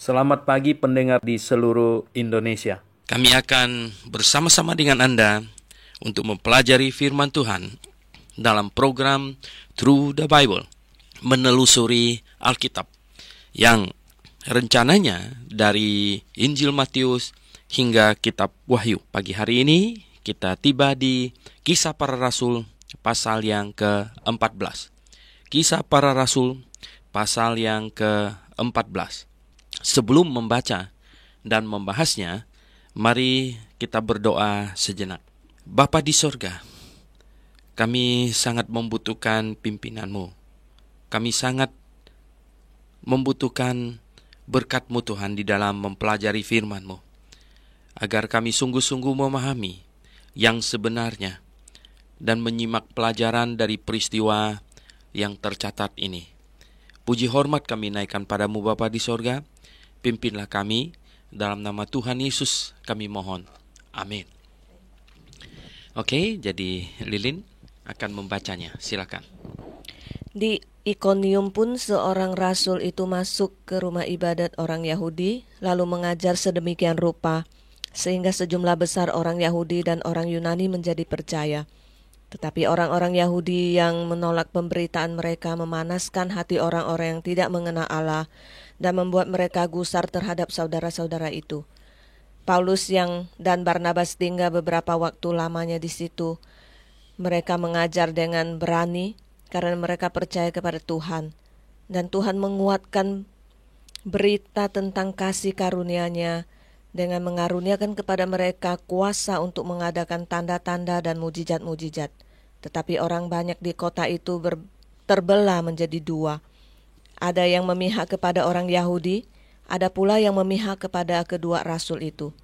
Selamat pagi pendengar di seluruh Indonesia. Kami akan bersama-sama dengan Anda untuk mempelajari firman Tuhan dalam program Through the Bible, menelusuri Alkitab, yang rencananya dari Injil Matius hingga Kitab Wahyu. Pagi hari ini kita tiba di Kisah Para Rasul pasal yang ke-14. Kisah Para Rasul pasal yang ke-14. Sebelum membaca dan membahasnya, mari kita berdoa sejenak. Bapa di sorga, kami sangat membutuhkan pimpinan-Mu. Kami sangat membutuhkan berkat-Mu Tuhan di dalam mempelajari firman-Mu, agar kami sungguh-sungguh memahami yang sebenarnya dan menyimak pelajaran dari peristiwa yang tercatat ini. Puji hormat kami naikkan padamu Bapa di sorga. Pimpinlah kami, dalam nama Tuhan Yesus kami mohon. Amin. Oke, jadi Lilin akan membacanya. Silakan. Di Ikonium pun seorang rasul itu masuk ke rumah ibadat orang Yahudi, lalu mengajar sedemikian rupa, sehingga sejumlah besar orang Yahudi dan orang Yunani menjadi percaya. Tetapi orang-orang Yahudi yang menolak pemberitaan mereka memanaskan hati orang-orang yang tidak mengenal Allah dan membuat mereka gusar terhadap saudara-saudara itu. Paulus dan Barnabas tinggal beberapa waktu lamanya di situ. Mereka mengajar dengan berani karena mereka percaya kepada Tuhan. Dan Tuhan menguatkan berita tentang kasih karunia-Nya dengan mengaruniakan kepada mereka kuasa untuk mengadakan tanda-tanda dan mujizat-mujizat. Tetapi orang banyak di kota itu terbelah menjadi dua. Ada yang memihak kepada orang Yahudi, ada pula yang memihak kepada kedua rasul itu.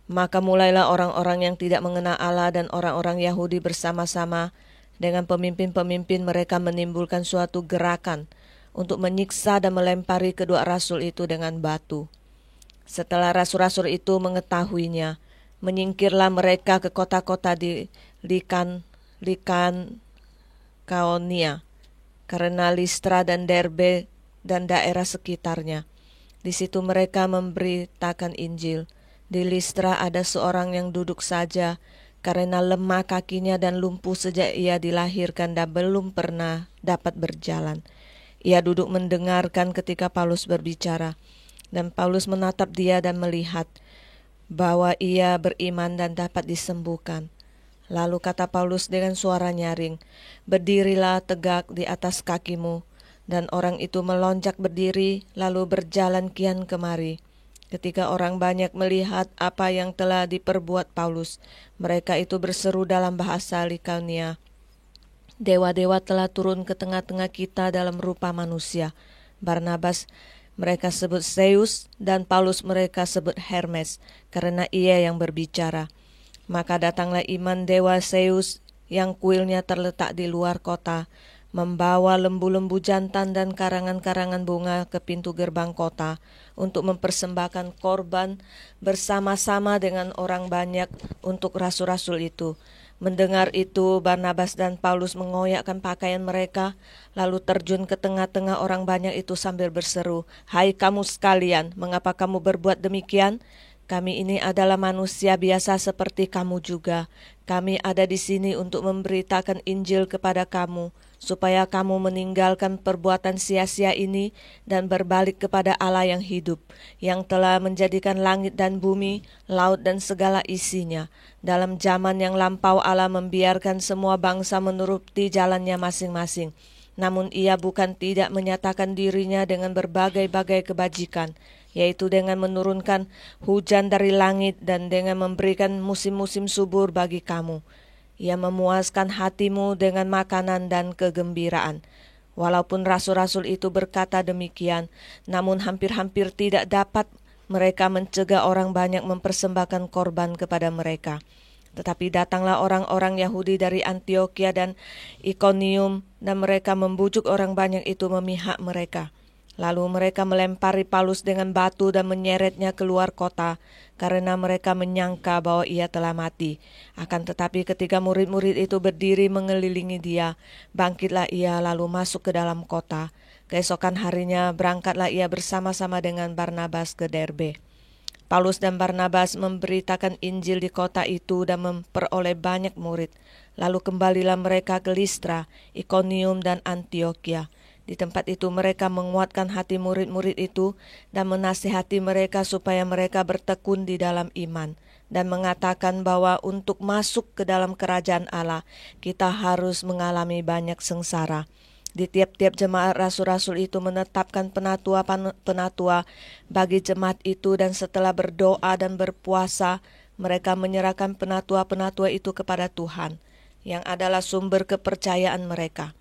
Maka mulailah orang-orang yang tidak mengenal Allah dan orang-orang Yahudi bersama-sama dengan pemimpin-pemimpin mereka menimbulkan suatu gerakan untuk menyiksa dan melempari kedua rasul itu dengan batu. Setelah rasul-rasul itu mengetahuinya, menyingkirlah mereka ke kota-kota di Likaonia, karena Listra dan Derbe dan daerah sekitarnya. Di situ mereka memberitakan Injil. Di Listra ada seorang yang duduk saja karena lemah kakinya dan lumpuh sejak ia dilahirkan dan belum pernah dapat berjalan. Ia duduk mendengarkan ketika Paulus berbicara. Dan Paulus menatap dia dan melihat bahwa ia beriman dan dapat disembuhkan. Lalu kata Paulus dengan suara nyaring, "Berdirilah tegak di atas kakimu." Dan orang itu melonjak berdiri, lalu berjalan kian kemari. Ketika orang banyak melihat apa yang telah diperbuat Paulus, mereka itu berseru dalam bahasa Likaonia, "Dewa-dewa telah turun ke tengah-tengah kita dalam rupa manusia." Barnabas mereka sebut Zeus, dan Paulus mereka sebut Hermes, karena ia yang berbicara. Maka datanglah iman dewa Zeus yang kuilnya terletak di luar kota, membawa lembu-lembu jantan dan karangan-karangan bunga ke pintu gerbang kota untuk mempersembahkan korban bersama-sama dengan orang banyak untuk rasul-rasul itu. Mendengar itu, Barnabas dan Paulus mengoyakkan pakaian mereka, lalu terjun ke tengah-tengah orang banyak itu sambil berseru, "Hai kamu sekalian, mengapa kamu berbuat demikian? Kami ini adalah manusia biasa seperti kamu juga. Kami ada di sini untuk memberitakan Injil kepada kamu, supaya kamu meninggalkan perbuatan sia-sia ini dan berbalik kepada Allah yang hidup, yang telah menjadikan langit dan bumi, laut dan segala isinya. Dalam zaman yang lampau Allah membiarkan semua bangsa menuruti jalannya masing-masing. Namun ia bukan tidak menyatakan dirinya dengan berbagai-bagai kebajikan, yaitu dengan menurunkan hujan dari langit dan dengan memberikan musim-musim subur bagi kamu. Ia memuaskan hatimu dengan makanan dan kegembiraan." Walaupun rasul-rasul itu berkata demikian, namun hampir-hampir tidak dapat mereka mencegah orang banyak mempersembahkan korban kepada mereka. Tetapi datanglah orang-orang Yahudi dari Antiokhia dan Ikonium, dan mereka membujuk orang banyak itu memihak mereka. Lalu mereka melempari Paulus dengan batu dan menyeretnya keluar kota, karena mereka menyangka bahwa ia telah mati. Akan tetapi ketika murid-murid itu berdiri mengelilingi dia, bangkitlah ia lalu masuk ke dalam kota. Keesokan harinya berangkatlah ia bersama-sama dengan Barnabas ke Derbe. Paulus dan Barnabas memberitakan Injil di kota itu dan memperoleh banyak murid. Lalu kembalilah mereka ke Listra, Ikonium, dan Antiokhia. Di tempat itu mereka menguatkan hati murid-murid itu dan menasihati mereka supaya mereka bertekun di dalam iman, dan mengatakan bahwa untuk masuk ke dalam kerajaan Allah, kita harus mengalami banyak sengsara. Di tiap-tiap jemaat rasul-rasul itu menetapkan penatua bagi jemaat itu, dan setelah berdoa dan berpuasa, mereka menyerahkan penatua-penatua itu kepada Tuhan, yang adalah sumber kepercayaan mereka.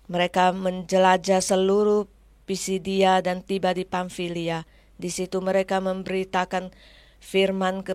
Mereka menjelajah seluruh Pisidia dan tiba di Pamfilia. Di situ mereka memberitakan firman ke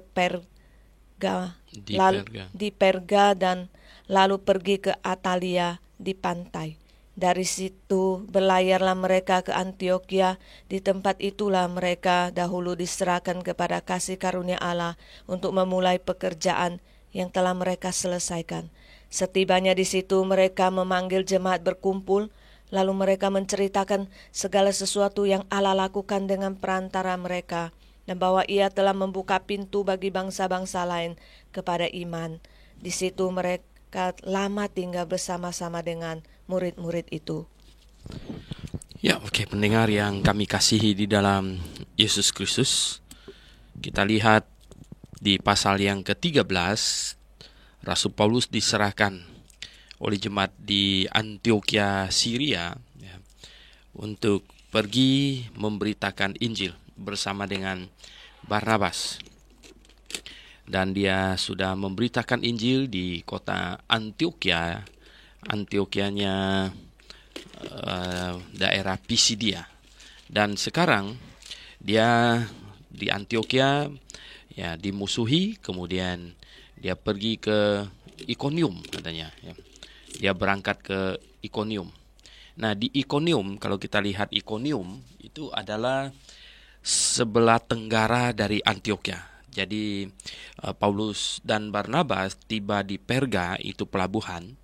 di Perga dan lalu pergi ke Atalia di pantai. Dari situ berlayarlah mereka ke Antiokhia. Di tempat itulah mereka dahulu diserahkan kepada kasih karunia Allah untuk memulai pekerjaan yang telah mereka selesaikan. Setibanya di situ mereka memanggil jemaat berkumpul, lalu mereka menceritakan segala sesuatu yang Allah lakukan dengan perantara mereka, dan bahwa Ia telah membuka pintu bagi bangsa-bangsa lain kepada iman. Di situ mereka lama tinggal bersama-sama dengan murid-murid itu. Ya, oke, pendengar yang kami kasihi di dalam Yesus Kristus, kita lihat di pasal yang ke-13, Rasul Paulus diserahkan oleh jemaat di Antiokhia, Syria, ya, untuk pergi memberitakan Injil bersama dengan Barnabas. Dan dia sudah memberitakan Injil di kota Antiokhia. Antiochianya daerah Pisidia. Dan sekarang dia di Antiokhia ya dimusuhi, kemudian dia pergi ke Ikonium katanya ya. Dia berangkat ke Ikonium. Nah, di Ikonium, kalau kita lihat Ikonium itu adalah sebelah tenggara dari Antiokhia. Jadi Paulus dan Barnabas tiba di Perga, itu pelabuhan.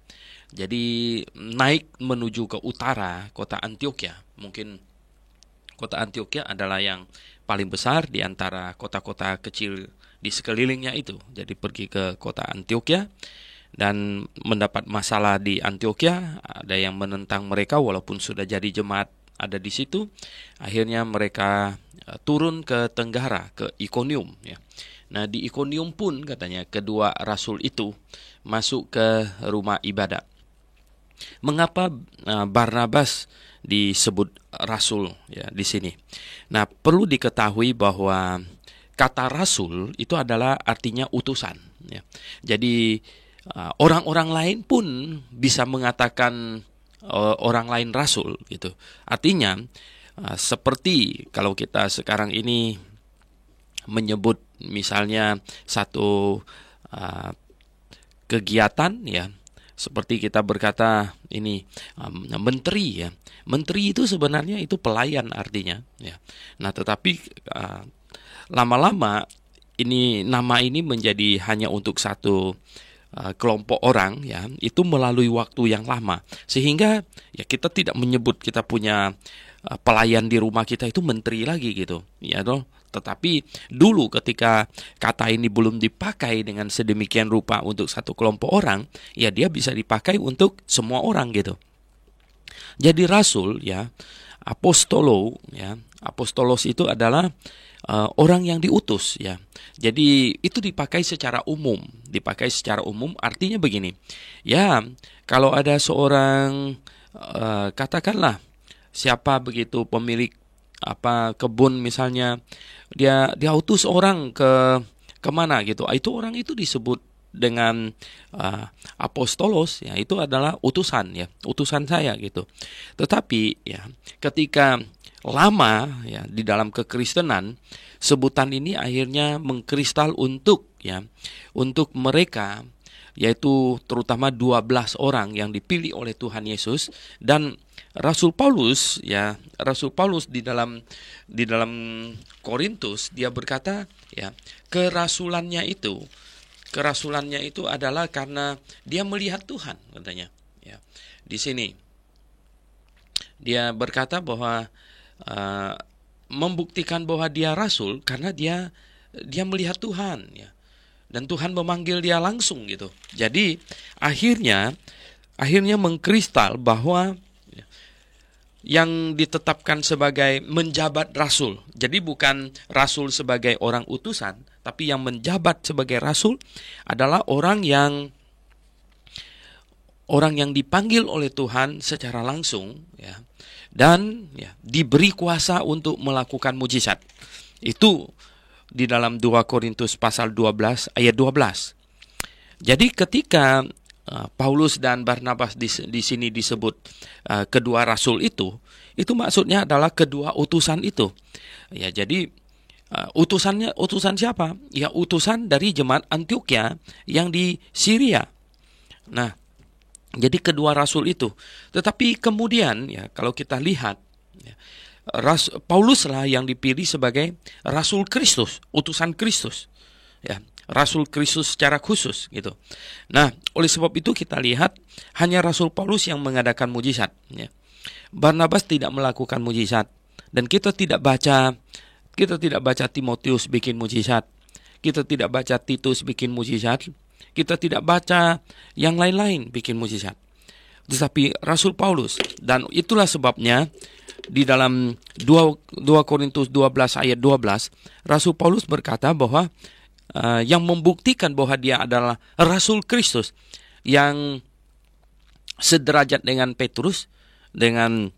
Jadi naik menuju ke utara kota Antiokhia. Mungkin kota Antiokhia adalah yang paling besar di antara kota-kota kecil di sekelilingnya itu. Jadi pergi ke kota Antiokhia dan mendapat masalah di Antiokhia. Ada yang menentang mereka walaupun sudah jadi jemaat ada di situ. Akhirnya mereka turun ke tenggara, ke Ikonium ya. Nah, di Ikonium pun katanya kedua rasul itu masuk ke rumah ibadat. Mengapa Barnabas disebut rasul ya di sini? Nah, perlu diketahui bahwa kata rasul itu adalah artinya utusan ya. Jadi orang-orang lain pun bisa mengatakan orang lain rasul gitu. Artinya seperti kalau kita sekarang ini menyebut misalnya satu kegiatan ya, seperti kita berkata ini menteri ya. Menteri itu sebenarnya itu pelayan artinya ya. Nah, tetapi lama-lama ini nama ini menjadi hanya untuk satu kelompok orang ya, itu melalui waktu yang lama, sehingga ya kita tidak menyebut kita punya pelayan di rumah kita itu menteri lagi gitu ya toh. Tetapi dulu ketika kata ini belum dipakai dengan sedemikian rupa untuk satu kelompok orang, ya dia bisa dipakai untuk semua orang gitu. Jadi rasul ya, apostolos itu adalah orang yang diutus ya. Jadi itu dipakai secara umum. Artinya begini. Ya, kalau ada seorang katakanlah siapa begitu pemilik kebun misalnya, dia utus orang ke mana gitu. Itu orang itu disebut dengan apostolos ya, itu adalah utusan ya, utusan saya gitu. Tetapi ya ketika lama ya di dalam kekristenan, sebutan ini akhirnya mengkristal untuk mereka, yaitu terutama 12 orang yang dipilih oleh Tuhan Yesus. Dan Rasul Paulus di dalam Korintus dia berkata ya, kerasulannya itu adalah karena dia melihat Tuhan katanya ya. Di sini Dia berkata bahwa membuktikan bahwa dia rasul karena dia melihat Tuhan, ya. Dan Tuhan memanggil dia langsung gitu. Jadi akhirnya mengkristal bahwa yang ditetapkan sebagai menjabat rasul. Jadi bukan rasul sebagai orang utusan, tapi yang menjabat sebagai rasul adalah orang yang dipanggil oleh Tuhan secara langsung, ya. Dan ya, diberi kuasa untuk melakukan mujizat. Itu di dalam 2 Korintus pasal 12 ayat 12. Jadi ketika Paulus dan Barnabas di sini disebut kedua rasul itu maksudnya adalah kedua utusan itu. Ya, jadi utusan siapa? Ya, utusan dari jemaat Antioquia yang di Syria. Nah, jadi kedua rasul itu. Tetapi kemudian ya, kalau kita lihat ya, Paulus lah yang dipilih sebagai Rasul Kristus, utusan Kristus, ya, Rasul Kristus secara khusus gitu. Nah, oleh sebab itu kita lihat hanya Rasul Paulus yang mengadakan mujizat. Ya. Barnabas tidak melakukan mujizat, dan kita tidak baca Timotius bikin mujizat, kita tidak baca Titus bikin mujizat, kita tidak baca yang lain-lain bikin mujizat. Tetapi Rasul Paulus, dan itulah sebabnya di dalam 2 Korintus 12 ayat 12, Rasul Paulus berkata bahwa yang membuktikan bahwa dia adalah Rasul Kristus yang sederajat dengan Petrus, dengan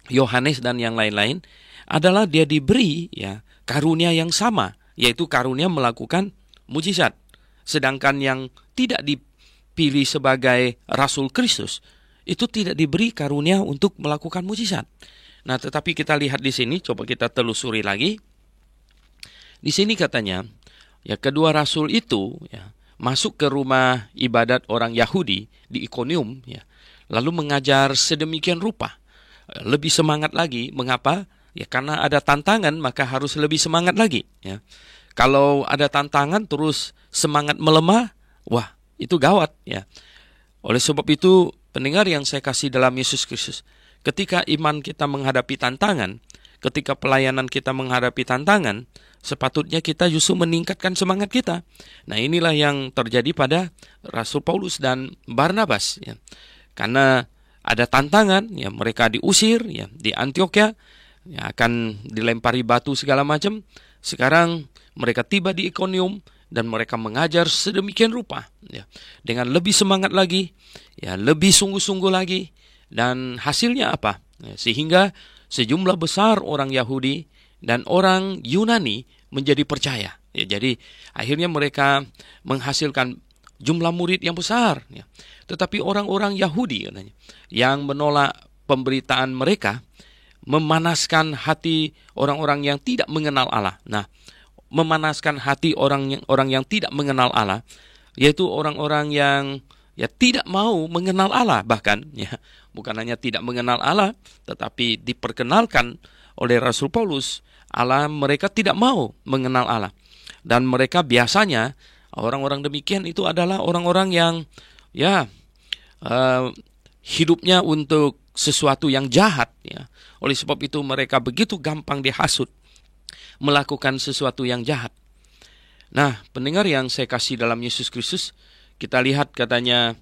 Yohanes dan yang lain-lain, adalah dia diberi ya karunia yang sama, yaitu karunia melakukan mujizat. Sedangkan yang tidak dipilih sebagai Rasul Kristus itu tidak diberi karunia untuk melakukan mujizat. Nah, tetapi kita lihat di sini, coba kita telusuri lagi. Di sini katanya, ya kedua rasul itu ya masuk ke rumah ibadat orang Yahudi di Ikonium, ya, lalu mengajar sedemikian rupa. Lebih semangat lagi, mengapa? Ya karena ada tantangan, maka harus lebih semangat lagi. Ya. Kalau ada tantangan terus semangat melemah, wah itu gawat. Ya. Oleh sebab itu, pendengar yang saya kasih dalam Yesus Kristus, ketika iman kita menghadapi tantangan, ketika pelayanan kita menghadapi tantangan, sepatutnya kita justru meningkatkan semangat kita. Nah, inilah yang terjadi pada Rasul Paulus dan Barnabas. Ya. Karena ada tantangan, ya mereka diusir, ya di Antioquia, ya, akan dilempari batu segala macam. Sekarang mereka tiba di Ikonium dan mereka mengajar sedemikian rupa, ya, dengan lebih semangat lagi, ya lebih sungguh-sungguh lagi. Dan hasilnya apa? Sehingga sejumlah besar orang Yahudi dan orang Yunani menjadi percaya. Ya, jadi akhirnya mereka menghasilkan jumlah murid yang besar. Ya. Tetapi orang-orang Yahudi yang menolak pemberitaan mereka memanaskan hati orang-orang yang tidak mengenal Allah. Nah, memanaskan hati orang yang tidak mengenal Allah, yaitu orang-orang yang ya tidak mau mengenal Allah, bahkan ya bukan hanya tidak mengenal Allah, tetapi diperkenalkan oleh Rasul Paulus Allah, mereka tidak mau mengenal Allah. Dan mereka biasanya orang-orang demikian itu adalah orang-orang yang ya hidupnya untuk sesuatu yang jahat, ya. Oleh sebab itu mereka begitu gampang dihasut melakukan sesuatu yang jahat. Nah, pendengar yang saya kasih dalam Yesus Kristus, kita lihat katanya,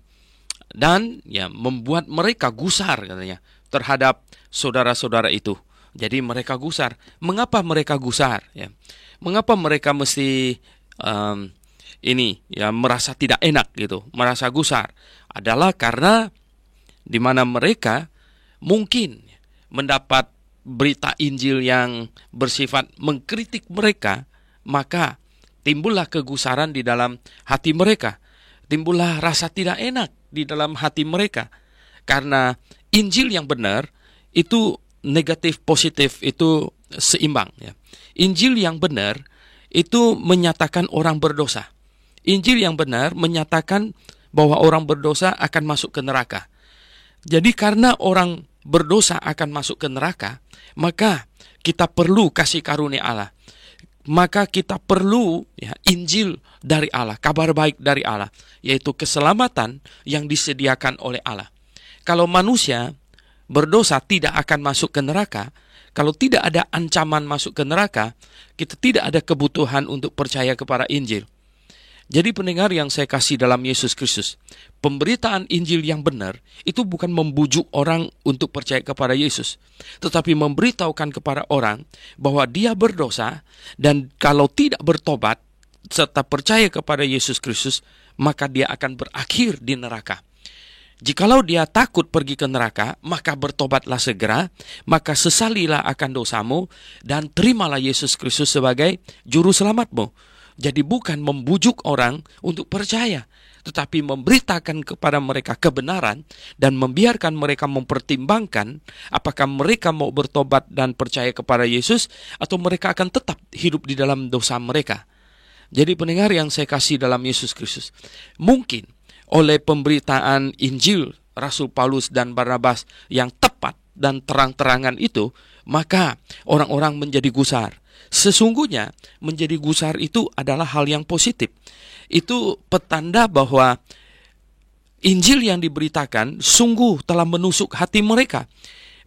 dan ya membuat mereka gusar katanya terhadap saudara-saudara itu. Jadi mereka gusar. Mengapa mereka gusar? Ya. Mengapa mereka mesti merasa tidak enak gitu, merasa gusar? Adalah karena di mana mereka mungkin mendapat berita Injil yang bersifat mengkritik mereka, maka timbullah kegusaran di dalam hati mereka. Timbullah rasa tidak enak di dalam hati mereka. Karena Injil yang benar itu negatif positif itu seimbang. Ya. Injil yang benar itu menyatakan orang berdosa. Injil yang benar menyatakan bahwa orang berdosa akan masuk ke neraka. Jadi karena orang berdosa akan masuk ke neraka, maka kita perlu kasih karunia Allah. Maka kita perlu ya, Injil dari Allah, kabar baik dari Allah, yaitu keselamatan yang disediakan oleh Allah. Kalau manusia berdosa tidak akan masuk ke neraka, kalau tidak ada ancaman masuk ke neraka, kita tidak ada kebutuhan untuk percaya kepada Injil. Jadi pendengar yang saya kasih dalam Yesus Kristus, pemberitaan Injil yang benar itu bukan membujuk orang untuk percaya kepada Yesus, tetapi memberitahukan kepada orang bahwa dia berdosa dan kalau tidak bertobat serta percaya kepada Yesus Kristus, maka dia akan berakhir di neraka. Jikalau dia takut pergi ke neraka, maka bertobatlah segera, maka sesalilah akan dosamu, dan terimalah Yesus Kristus sebagai juru selamatmu. Jadi bukan membujuk orang untuk percaya, tetapi memberitakan kepada mereka kebenaran dan membiarkan mereka mempertimbangkan apakah mereka mau bertobat dan percaya kepada Yesus atau mereka akan tetap hidup di dalam dosa mereka. Jadi pendengar yang saya kasih dalam Yesus Kristus, mungkin oleh pemberitaan Injil Rasul Paulus dan Barnabas yang tepat dan terang-terangan itu, maka orang-orang menjadi gusar. Sesungguhnya menjadi gusar itu adalah hal yang positif. Itu petanda bahwa Injil yang diberitakan sungguh telah menusuk hati mereka.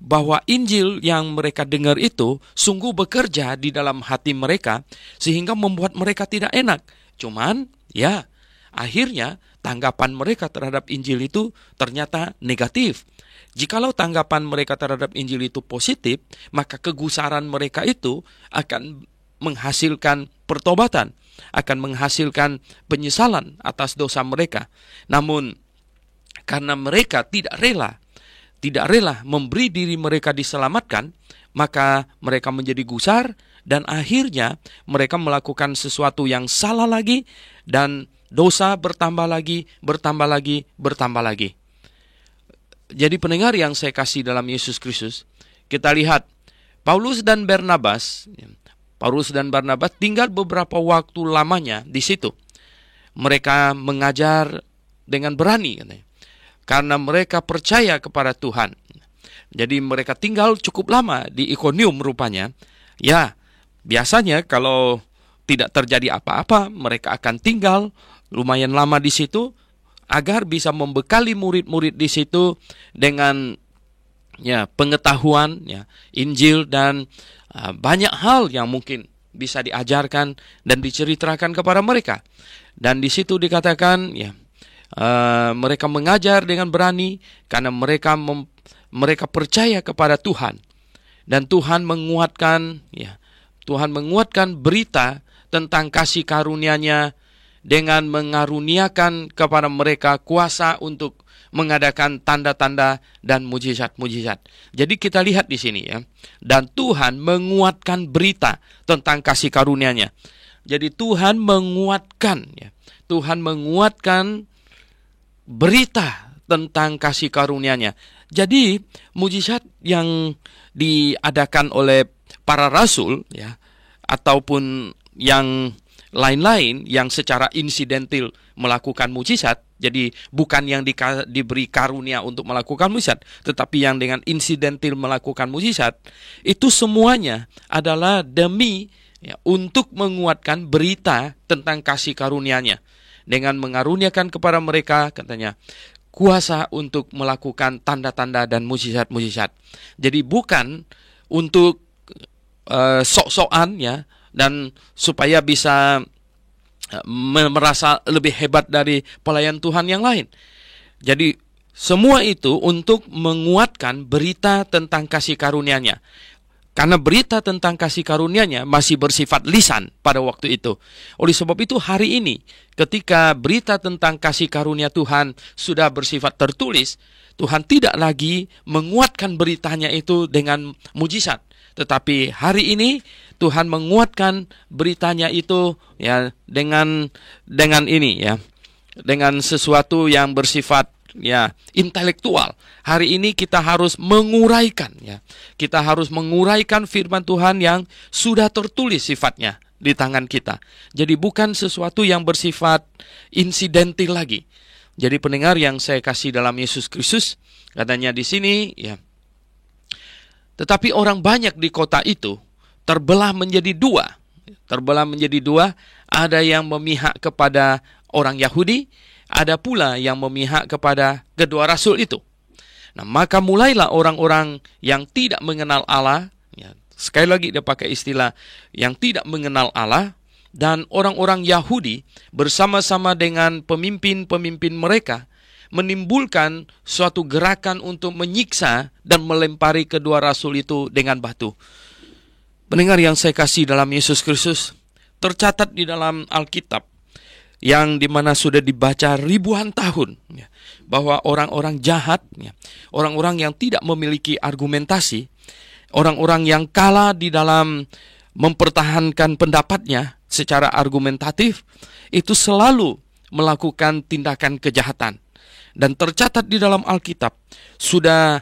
Bahwa Injil yang mereka dengar itu sungguh bekerja di dalam hati mereka sehingga membuat mereka tidak enak. Cuman ya akhirnya tanggapan mereka terhadap Injil itu ternyata negatif. Jikalau tanggapan mereka terhadap Injil itu positif, maka kegusaran mereka itu akan menghasilkan pertobatan, akan menghasilkan penyesalan atas dosa mereka. Namun, karena mereka tidak rela memberi diri mereka diselamatkan, maka mereka menjadi gusar dan akhirnya mereka melakukan sesuatu yang salah lagi dan dosa bertambah lagi. Jadi pendengar yang saya kasih dalam Yesus Kristus, kita lihat Paulus dan Barnabas tinggal beberapa waktu lamanya di situ. Mereka mengajar dengan berani, karena mereka percaya kepada Tuhan. Jadi mereka tinggal cukup lama di Ikonium rupanya. Ya, biasanya kalau tidak terjadi apa-apa, mereka akan tinggal lumayan lama di situ, agar bisa membekali murid-murid di situ dengan pengetahuan Injil dan banyak hal yang mungkin bisa diajarkan dan diceritakan kepada mereka. Dan di situ dikatakan mereka mengajar dengan berani karena mereka percaya kepada Tuhan dan Tuhan menguatkan berita tentang kasih karunia-Nya dengan mengaruniakan kepada mereka kuasa untuk mengadakan tanda-tanda dan mujizat-mujizat. Jadi kita lihat di sini dan Tuhan menguatkan berita tentang kasih karunia-Nya. Jadi Tuhan menguatkan berita tentang kasih karunia-Nya. Jadi mujizat yang diadakan oleh para rasul ataupun yang lain-lain yang secara insidental melakukan mujizat, jadi bukan yang diberi karunia untuk melakukan mujizat, tetapi yang dengan insidental melakukan mujizat, itu semuanya adalah demi untuk menguatkan berita tentang kasih karunia-Nya, dengan mengaruniakan kepada mereka, katanya, kuasa untuk melakukan tanda-tanda dan mujizat-mujizat. Jadi bukan untuk sok-sokan dan supaya bisa merasa lebih hebat dari pelayan Tuhan yang lain. Jadi semua itu untuk menguatkan berita tentang kasih karunia-Nya. Karena berita tentang kasih karunia-Nya masih bersifat lisan pada waktu itu. Oleh sebab itu hari ini ketika berita tentang kasih karunia Tuhan sudah bersifat tertulis, Tuhan tidak lagi menguatkan beritanya itu dengan mujizat. Tetapi hari ini Tuhan menguatkan beritanya itu dengan sesuatu yang bersifat intelektual. Hari ini kita harus menguraikan Kita harus menguraikan firman Tuhan yang sudah tertulis sifatnya di tangan kita. Jadi bukan sesuatu yang bersifat insidental lagi. Jadi pendengar yang saya kasih dalam Yesus Kristus, katanya di sini tetapi orang banyak di kota itu terbelah menjadi dua. Ada yang memihak kepada orang Yahudi, ada pula yang memihak kepada kedua rasul itu. Nah, maka mulailah orang-orang yang tidak mengenal Allah, ya, sekali lagi dia pakai istilah yang tidak mengenal Allah, dan orang-orang Yahudi bersama-sama dengan pemimpin-pemimpin mereka menimbulkan suatu gerakan untuk menyiksa dan melempari kedua rasul itu dengan batu. Pendengar yang saya kasih dalam Yesus Kristus, tercatat di dalam Alkitab yang dimana sudah dibaca ribuan tahun, ya, bahwa orang-orang jahat, ya, orang-orang yang tidak memiliki argumentasi, orang-orang yang kalah di dalam mempertahankan pendapatnya secara argumentatif, itu selalu melakukan tindakan kejahatan. Dan tercatat di dalam Alkitab sudah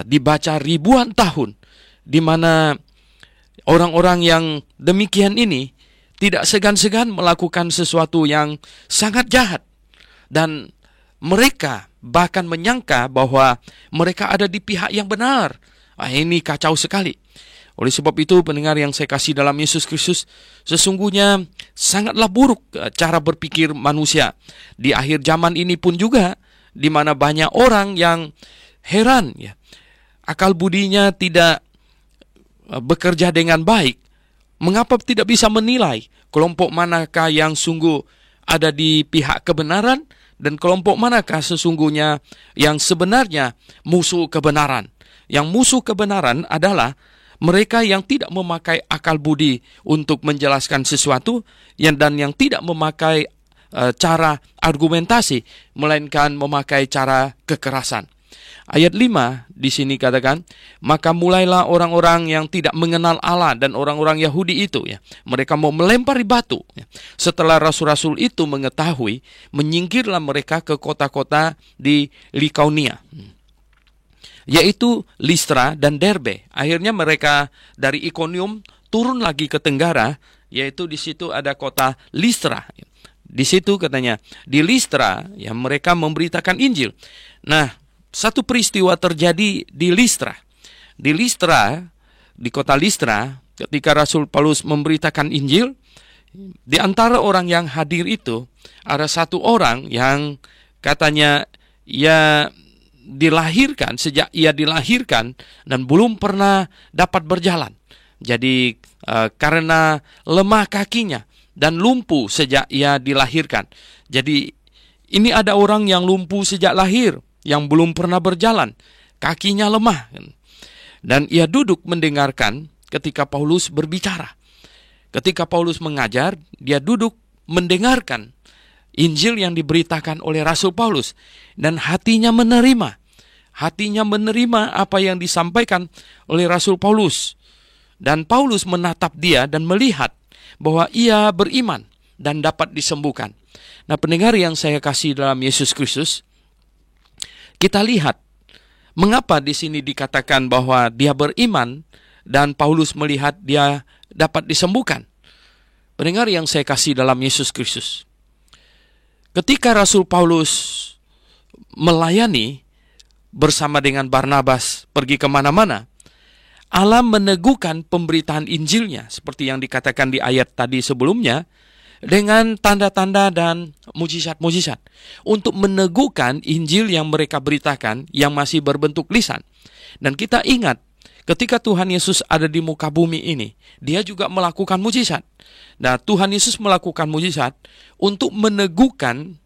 dibaca ribuan tahun, di mana orang-orang yang demikian ini tidak segan-segan melakukan sesuatu yang sangat jahat. Dan mereka bahkan menyangka bahwa mereka ada di pihak yang benar. Ini kacau sekali. Oleh sebab itu, pendengar yang saya kasih dalam Yesus Kristus, sesungguhnya sangatlah buruk cara berpikir manusia. Di akhir zaman ini pun juga, di mana banyak orang yang heran, ya, akal budinya tidak bekerja dengan baik. Mengapa tidak bisa menilai kelompok manakah yang sungguh ada di pihak kebenaran dan kelompok manakah sesungguhnya yang sebenarnya musuh kebenaran. Yang musuh kebenaran adalah mereka yang tidak memakai akal budi untuk menjelaskan sesuatu dan yang tidak memakai cara argumentasi, melainkan memakai cara kekerasan. Ayat 5 di sini katakan, maka mulailah orang-orang yang tidak mengenal Allah dan orang-orang Yahudi itu, ya, mereka mau melempari batu. Ya. Setelah rasul-rasul itu mengetahui, menyingkirlah mereka ke kota-kota di Likaonia, yaitu Listra dan Derbe. Akhirnya mereka dari Ikonium turun lagi ke tenggara, yaitu di situ ada kota Listra. Di situ katanya, di Listra, ya, mereka memberitakan Injil. Nah, satu peristiwa terjadi di Listra. Di Listra, di kota Listra, ketika Rasul Paulus memberitakan Injil, di antara orang yang hadir itu, ada satu orang yang katanya ia dilahirkan, sejak ia dilahirkan dan belum pernah dapat berjalan. Jadi karena lemah kakinya dan lumpuh sejak ia dilahirkan. Jadi ini ada orang yang lumpuh sejak lahir, yang belum pernah berjalan, kakinya lemah. Dan ia duduk mendengarkan ketika Paulus berbicara. Ketika Paulus mengajar, dia duduk mendengarkan Injil yang diberitakan oleh Rasul Paulus. Dan hatinya menerima apa yang disampaikan oleh Rasul Paulus. Dan Paulus menatap dia dan melihat bahwa ia beriman dan dapat disembuhkan. Nah, pendengar yang saya kasih dalam Yesus Kristus, kita lihat mengapa di sini dikatakan bahwa dia beriman dan Paulus melihat dia dapat disembuhkan. Pendengar yang saya kasih dalam Yesus Kristus, ketika Rasul Paulus melayani bersama dengan Barnabas pergi kemana-mana, Allah meneguhkan pemberitaan Injilnya seperti yang dikatakan di ayat tadi sebelumnya, dengan tanda-tanda dan mujizat-mujizat untuk meneguhkan Injil yang mereka beritakan yang masih berbentuk lisan. Dan kita ingat, ketika Tuhan Yesus ada di muka bumi ini, dia juga melakukan mujizat. Nah, Tuhan Yesus melakukan mujizat untuk meneguhkan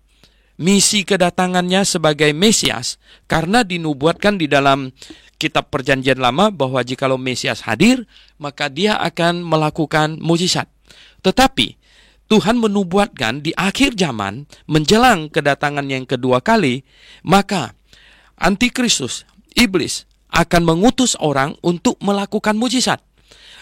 misi kedatangannya sebagai Mesias, karena dinubuatkan di dalam kitab Perjanjian Lama bahwa jikalau Mesias hadir, maka dia akan melakukan mujizat. Tetapi Tuhan menubuatkan di akhir zaman, menjelang kedatangan yang kedua kali, maka Antikristus, iblis, akan mengutus orang untuk melakukan mujizat.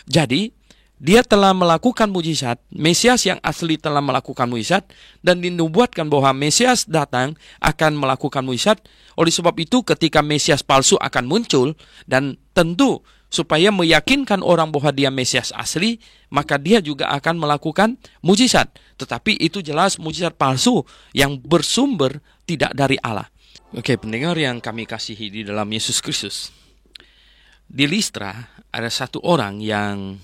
Jadi, dia telah melakukan mujizat, Mesias yang asli telah melakukan mujizat, dan dinubuatkan bahwa Mesias datang akan melakukan mujizat. Oleh sebab itu, ketika Mesias palsu akan muncul, dan tentu supaya meyakinkan orang bahwa dia Mesias asli, maka dia juga akan melakukan mujizat. Tetapi itu jelas mujizat palsu yang bersumber tidak dari Allah. Oke, pendengar yang kami kasihi di dalam Yesus Kristus, di Listra ada satu orang yang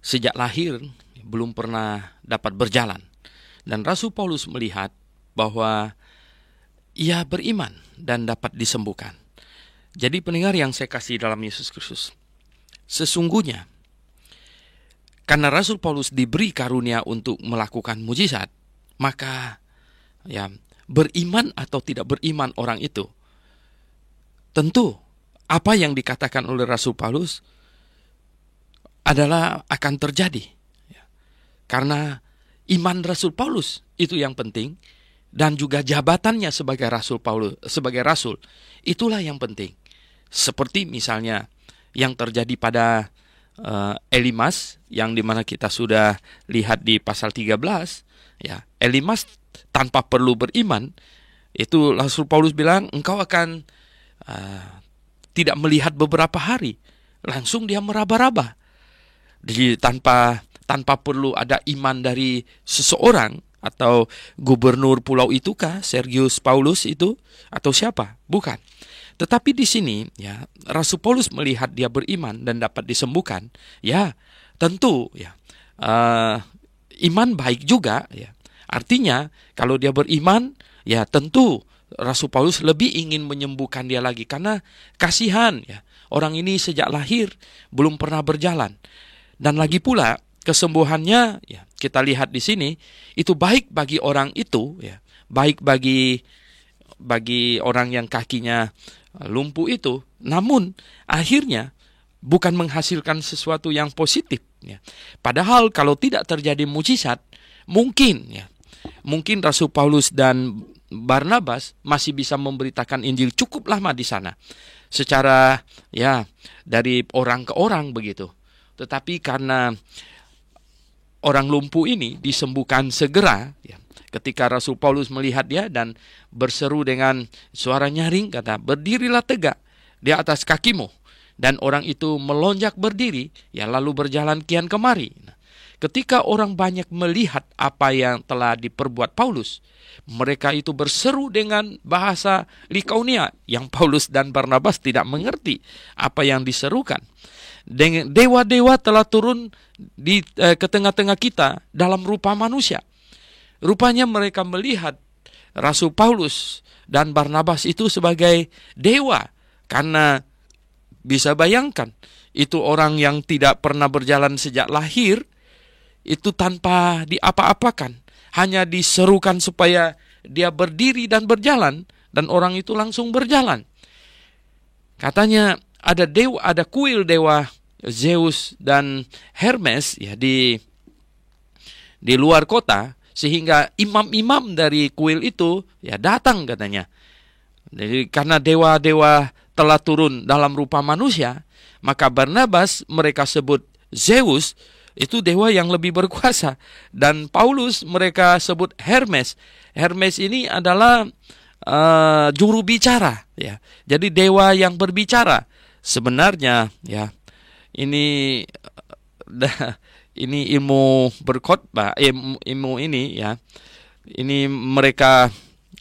sejak lahir belum pernah dapat berjalan. Dan Rasul Paulus melihat bahwa ia beriman dan dapat disembuhkan. Jadi pendengar yang saya kasih dalam Yesus Kristus, sesungguhnya karena Rasul Paulus diberi karunia untuk melakukan mujizat, maka ya beriman atau tidak beriman orang itu, tentu apa yang dikatakan oleh Rasul Paulus adalah akan terjadi. Karena iman Rasul Paulus itu yang penting, dan juga jabatannya sebagai Rasul Paulus, sebagai rasul, itulah yang penting. Seperti misalnya yang terjadi pada Elimas, yang dimana kita sudah lihat di pasal 13, ya, Elimas tanpa perlu beriman, itu Rasul Paulus bilang, engkau akan tidak melihat beberapa hari, langsung dia meraba-raba. Jadi tanpa perlu ada iman dari seseorang, atau gubernur pulau itu kah, Sergius Paulus itu, atau siapa? Bukan. Tetapi di sini ya Rasul Paulus melihat dia beriman dan dapat disembuhkan. Ya, tentu ya iman baik juga ya. Artinya kalau dia beriman ya tentu Rasul Paulus lebih ingin menyembuhkan dia lagi, karena kasihan ya. Orang ini sejak lahir belum pernah berjalan. Dan lagi pula kesembuhannya ya kita lihat di sini itu baik bagi orang itu ya, baik bagi orang yang kakinya lumpuh itu, namun akhirnya bukan menghasilkan sesuatu yang positif ya. Padahal kalau tidak terjadi mujizat, mungkin Rasul Paulus dan Barnabas masih bisa memberitakan Injil cukup lama di sana, secara ya dari orang ke orang begitu. Tetapi karena orang lumpuh ini disembuhkan segera ya, ketika Rasul Paulus melihat dia dan berseru dengan suara nyaring, kata, berdirilah tegak di atas kakimu. Dan orang itu melonjak berdiri, ya lalu berjalan kian kemari. Nah, ketika orang banyak melihat apa yang telah diperbuat Paulus, mereka itu berseru dengan bahasa Likaonia, yang Paulus dan Barnabas tidak mengerti apa yang diserukan. Dewa-dewa telah turun ke tengah-tengah kita dalam rupa manusia. Rupanya mereka melihat Rasul Paulus dan Barnabas itu sebagai dewa, karena bisa bayangkan itu orang yang tidak pernah berjalan sejak lahir, itu tanpa diapa-apakan, hanya diserukan supaya dia berdiri dan berjalan, dan orang itu langsung berjalan. Katanya ada kuil dewa Zeus dan Hermes ya di luar kota, sehingga imam-imam dari kuil itu ya datang katanya. Jadi karena dewa-dewa telah turun dalam rupa manusia, maka Barnabas mereka sebut Zeus, itu dewa yang lebih berkuasa, dan Paulus mereka sebut Hermes. Hermes ini adalah juru bicara ya. Jadi dewa yang berbicara. Sebenarnya ya ini ilmu berkhotbah, ilmu ini ya, ini mereka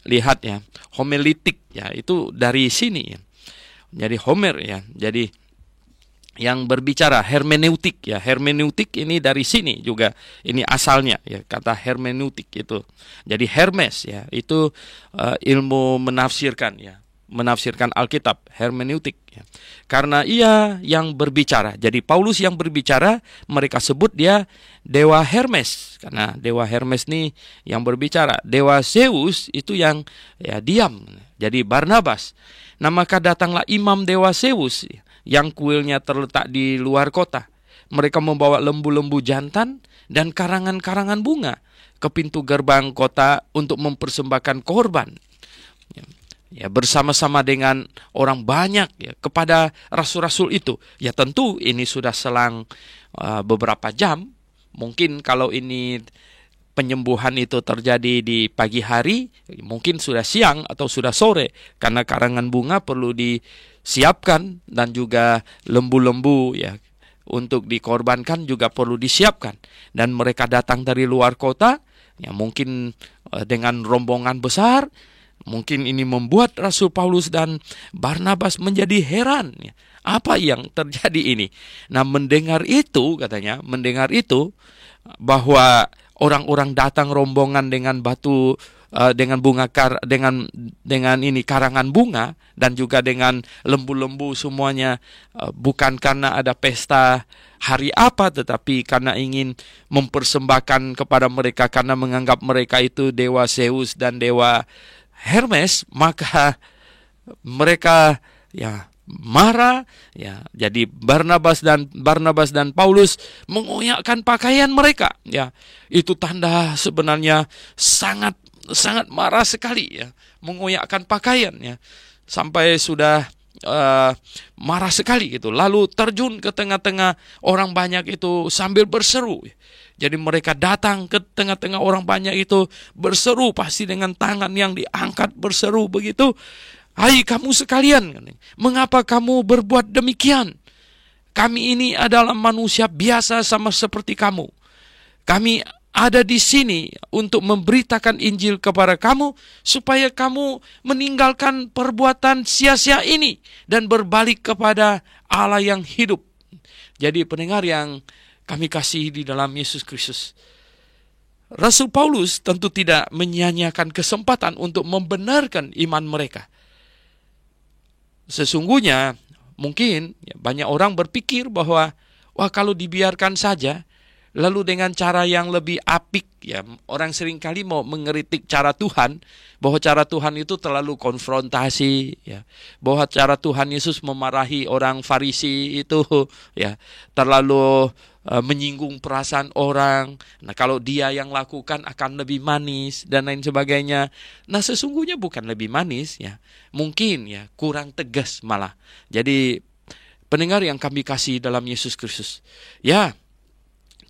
lihat ya, homiletik ya, itu dari sini ya. Jadi Homer ya, jadi yang berbicara, hermeneutik ya, hermeneutik ini dari sini juga, ini asalnya ya, kata hermeneutik itu. Jadi Hermes ya, itu ilmu menafsirkan ya, menafsirkan Alkitab, hermeneutik ya. Karena ia yang berbicara. Jadi Paulus yang berbicara, mereka sebut dia dewa Hermes, karena dewa Hermes nih yang berbicara. Dewa Zeus itu yang ya diam. Jadi Barnabas. Nah, maka datanglah imam dewa Zeus yang kuilnya terletak di luar kota. Mereka membawa lembu-lembu jantan dan karangan-karangan bunga ke pintu gerbang kota untuk mempersembahkan korban. Ya, bersama-sama dengan orang banyak ya, kepada rasul-rasul itu. Ya tentu ini sudah selang beberapa jam. Mungkin kalau ini penyembuhan itu terjadi di pagi hari, mungkin sudah siang atau sudah sore, karena karangan bunga perlu disiapkan, dan juga lembu-lembu ya untuk dikorbankan juga perlu disiapkan. Dan mereka datang dari luar kota, ya mungkin dengan rombongan besar. Mungkin ini membuat Rasul Paulus dan Barnabas menjadi heran. Apa yang terjadi ini? Nah, mendengar itu bahwa orang-orang datang rombongan dengan batu dengan dengan ini karangan bunga dan juga dengan lembu-lembu semuanya, bukan karena ada pesta hari apa, tetapi karena ingin mempersembahkan kepada mereka, karena menganggap mereka itu dewa Zeus dan dewa Hermes, maka mereka marah. Jadi Barnabas dan Paulus mengoyakkan pakaian mereka. Itu tanda sebenarnya sangat marah sekali, mengoyakkan pakaian, sampai sudah marah sekali gitu. Lalu terjun ke tengah-tengah orang banyak itu sambil berseru. Jadi mereka datang ke tengah-tengah orang banyak itu berseru, pasti dengan tangan yang diangkat berseru begitu. Hai kamu sekalian, mengapa kamu berbuat demikian? Kami ini adalah manusia biasa sama seperti kamu. Kami ada di sini untuk memberitakan Injil kepada kamu, supaya kamu meninggalkan perbuatan sia-sia ini dan berbalik kepada Allah yang hidup. Jadi pendengar yang kami kasihi di dalam Yesus Kristus, Rasul Paulus tentu tidak menyia-nyiakan kesempatan untuk membenarkan iman mereka. Sesungguhnya mungkin banyak orang berpikir bahwa kalau dibiarkan saja, lalu dengan cara yang lebih apik, orang seringkali mau mengeritik cara Tuhan, bahwa cara Tuhan itu terlalu konfrontasi, bahwa cara Tuhan Yesus memarahi orang Farisi itu terlalu menyinggung perasaan orang. Nah, kalau dia yang lakukan akan lebih manis dan lain sebagainya. Nah, sesungguhnya bukan lebih manis, mungkin kurang tegas malah. Jadi pendengar yang kami kasih dalam Yesus Kristus,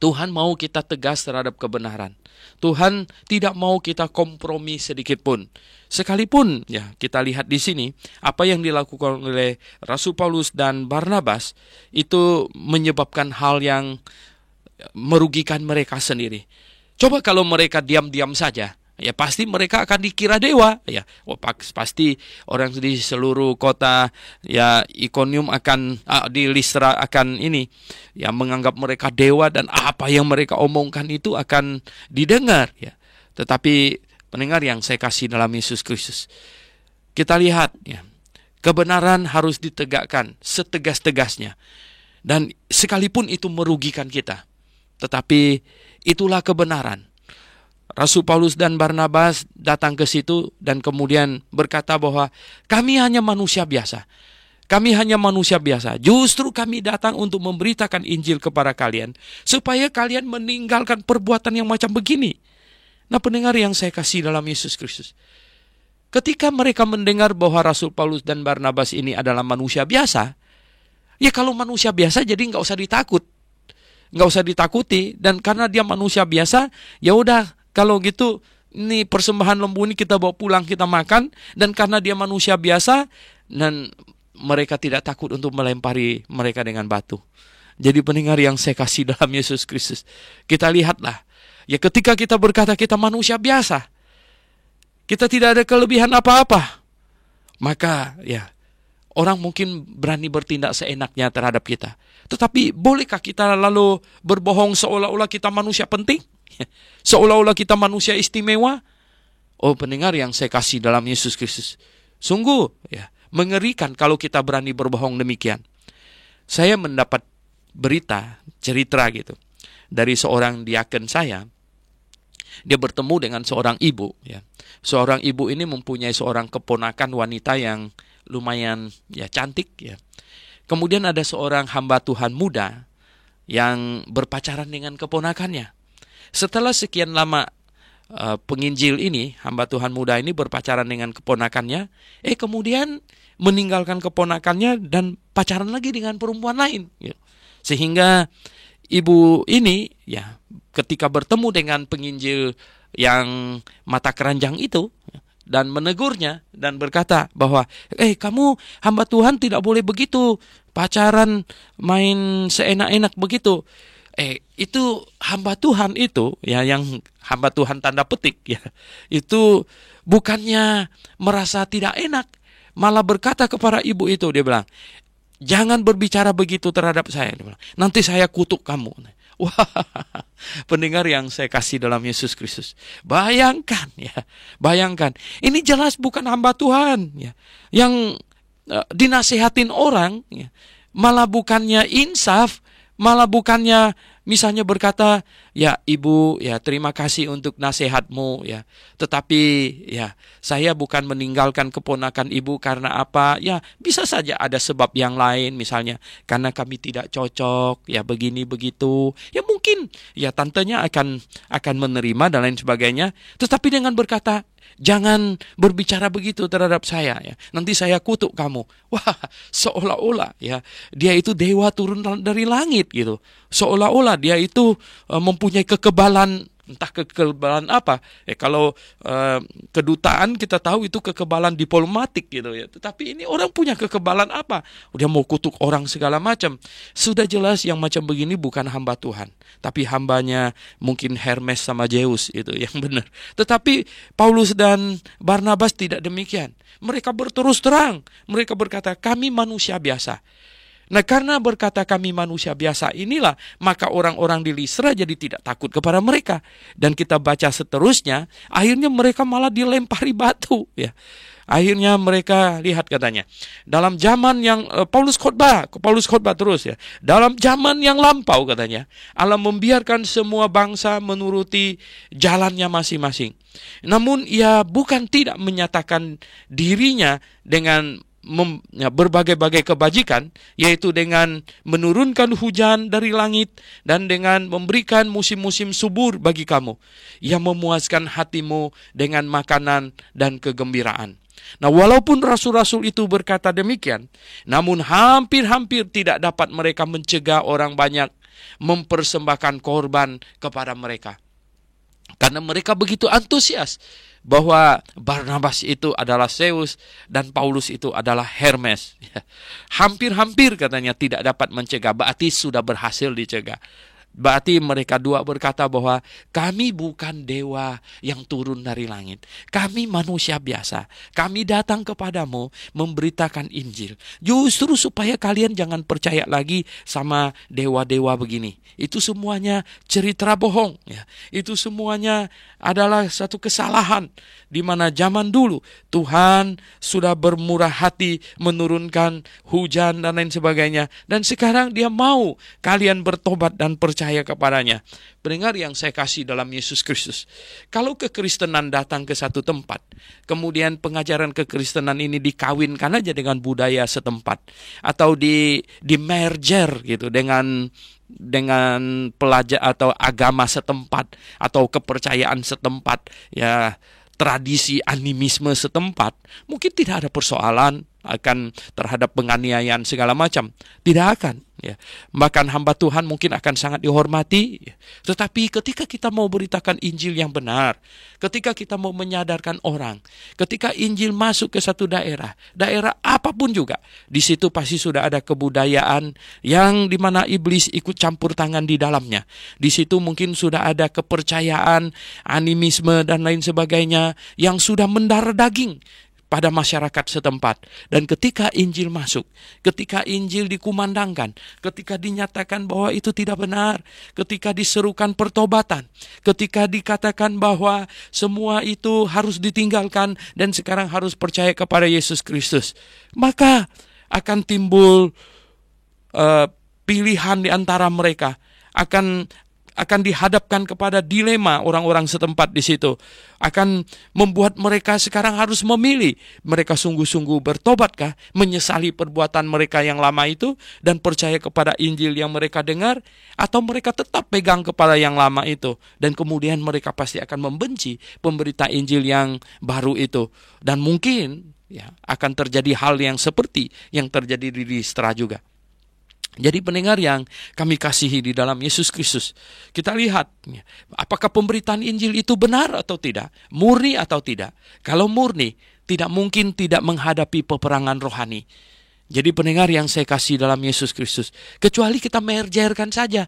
Tuhan mau kita tegas terhadap kebenaran. Tuhan tidak mau kita kompromi sedikit pun. Sekalipun kita lihat di sini apa yang dilakukan oleh Rasul Paulus dan Barnabas itu menyebabkan hal yang merugikan mereka sendiri. Coba kalau mereka diam-diam saja, pasti mereka akan dikira dewa. Pasti orang di seluruh kota Ikonium akan di Listra akan menganggap mereka dewa, dan apa yang mereka omongkan itu akan didengar. Tetapi pendengar yang saya kasih dalam Yesus Kristus, kita lihat kebenaran harus ditegakkan setegas-tegasnya, dan sekalipun itu merugikan kita, tetapi itulah kebenaran. Rasul Paulus dan Barnabas datang ke situ dan kemudian berkata bahwa kami hanya manusia biasa. Kami hanya manusia biasa. Justru kami datang untuk memberitakan Injil kepada kalian, supaya kalian meninggalkan perbuatan yang macam begini. Nah, pendengar yang saya kasih dalam Yesus Kristus, ketika mereka mendengar bahwa Rasul Paulus dan Barnabas ini adalah manusia biasa, kalau manusia biasa jadi nggak usah ditakuti. Dan karena dia manusia biasa, ya udah, kalau gitu ini persembahan lembu ini kita bawa pulang, kita makan. Dan karena dia manusia biasa, dan mereka tidak takut untuk melempari mereka dengan batu. Jadi pendengar yang saya kasih dalam Yesus Kristus, kita lihatlah, ketika kita berkata kita manusia biasa, kita tidak ada kelebihan apa-apa, maka orang mungkin berani bertindak seenaknya terhadap kita. Tetapi bolehkah kita lalu berbohong seolah-olah kita manusia penting? Seolah-olah kita manusia istimewa? Oh, pendengar yang saya kasih dalam Yesus Kristus, sungguh mengerikan kalau kita berani berbohong demikian. Saya mendapat cerita gitu dari seorang diaken saya. Dia bertemu dengan seorang ibu. Seorang ibu ini mempunyai seorang keponakan wanita yang lumayan cantik. Kemudian ada seorang hamba Tuhan muda yang berpacaran dengan keponakannya. Setelah sekian lama penginjil ini, hamba Tuhan muda ini berpacaran dengan keponakannya, kemudian meninggalkan keponakannya dan pacaran lagi dengan perempuan lain. Sehingga ibu ini ketika bertemu dengan penginjil yang mata keranjang itu dan menegurnya dan berkata bahwa kamu hamba Tuhan tidak boleh begitu, pacaran main seenak-enak begitu. Itu hamba Tuhan itu yang hamba Tuhan tanda petik itu bukannya merasa tidak enak, malah berkata kepada ibu itu, dia bilang, jangan berbicara begitu terhadap saya. Dia bilang, nanti saya kutuk kamu. Wah, pendengar yang saya kasih dalam Yesus Kristus. Bayangkan ya, bayangkan. Ini jelas bukan hamba Tuhan ya, yang dinasehatin orang ya. Malah bukannya insaf, malah bukannya misalnya berkata, ya ibu, ya terima kasih untuk nasihatmu, ya. Tetapi ya saya bukan meninggalkan keponakan ibu karena apa? Ya bisa saja ada sebab yang lain, misalnya karena kami tidak cocok, ya begini begitu. Ya mungkin ya tantenya akan menerima dan lain sebagainya. Tetapi dengan berkata, jangan berbicara begitu terhadap saya ya. Nanti saya kutuk kamu. Wah, seolah-olah ya dia itu dewa turun dari langit gitu. Seolah-olah dia itu mempunyai kekebalan, entah kekebalan apa. Kalau kedutaan kita tahu itu kekebalan diplomatik gitu ya. Tetapi ini orang punya kekebalan apa? Dia mau kutuk orang segala macam. Sudah jelas yang macam begini bukan hamba Tuhan, tapi hambanya mungkin Hermes sama Zeus itu yang benar. Tetapi Paulus dan Barnabas tidak demikian. Mereka berterus terang. Mereka berkata, kami manusia biasa. Nah, karena berkata kami manusia biasa inilah, maka orang-orang di Listra jadi tidak takut kepada mereka. Dan kita baca seterusnya, akhirnya mereka malah dilempari batu ya. Akhirnya mereka lihat katanya, dalam zaman yang Paulus khotbah terus ya. Dalam zaman yang lampau katanya, Allah membiarkan semua bangsa menuruti jalannya masing-masing. Namun ia bukan tidak menyatakan dirinya dengan berbagai-bagai kebajikan, yaitu dengan menurunkan hujan dari langit dan dengan memberikan musim-musim subur bagi kamu, yang memuaskan hatimu dengan makanan dan kegembiraan. Nah, walaupun rasul-rasul itu berkata demikian, namun hampir-hampir tidak dapat mereka mencegah orang banyak mempersembahkan korban kepada mereka. Karena mereka begitu antusias bahwa Barnabas itu adalah Zeus dan Paulus itu adalah Hermes. Hampir-hampir katanya tidak dapat mencegah, berarti sudah berhasil dicegah. Berarti mereka dua berkata bahwa kami bukan dewa yang turun dari langit. Kami manusia biasa. Kami datang kepadamu memberitakan Injil. Justru supaya kalian jangan percaya lagi sama dewa-dewa begini. Itu semuanya cerita bohong. Ya. Itu semuanya adalah satu kesalahan. Di mana zaman dulu Tuhan sudah bermurah hati menurunkan hujan dan lain sebagainya. Dan sekarang dia mau kalian bertobat dan percaya kepadanya. Pendengar yang saya kasih dalam Yesus Kristus, kalau kekristenan datang ke satu tempat, kemudian pengajaran kekristenan ini dikawinkan aja dengan budaya setempat, atau di merger gitu dengan pelajar atau agama setempat atau kepercayaan setempat, ya tradisi animisme setempat, mungkin tidak ada persoalan akan terhadap penganiayaan segala macam, tidak akan ya. Bahkan hamba Tuhan mungkin akan sangat dihormati ya. Tetapi ketika kita mau beritakan Injil yang benar, ketika kita mau menyadarkan orang, ketika Injil masuk ke satu daerah apapun juga, di situ pasti sudah ada kebudayaan yang dimana iblis ikut campur tangan di dalamnya. Di situ mungkin sudah ada kepercayaan, animisme dan lain sebagainya yang sudah mendarah daging pada masyarakat setempat. Dan ketika Injil masuk, ketika Injil dikumandangkan, ketika dinyatakan bahwa itu tidak benar, ketika diserukan pertobatan, ketika dikatakan bahwa semua itu harus ditinggalkan dan sekarang harus percaya kepada Yesus Kristus, maka akan timbul pilihan di antara mereka, akan dihadapkan kepada dilema orang-orang setempat di situ. Akan membuat mereka sekarang harus memilih. Mereka sungguh-sungguh bertobatkah, menyesali perbuatan mereka yang lama itu, dan percaya kepada Injil yang mereka dengar, atau mereka tetap pegang kepada yang lama itu. Dan kemudian mereka pasti akan membenci pemberita Injil yang baru itu. Dan mungkin ya akan terjadi hal yang seperti yang terjadi di Listra juga. Jadi pendengar yang kami kasihi di dalam Yesus Kristus, kita lihat apakah pemberitaan Injil itu benar atau tidak, murni atau tidak. Kalau murni, tidak mungkin tidak menghadapi peperangan rohani. Jadi pendengar yang saya kasih dalam Yesus Kristus, kecuali kita mergerkan saja.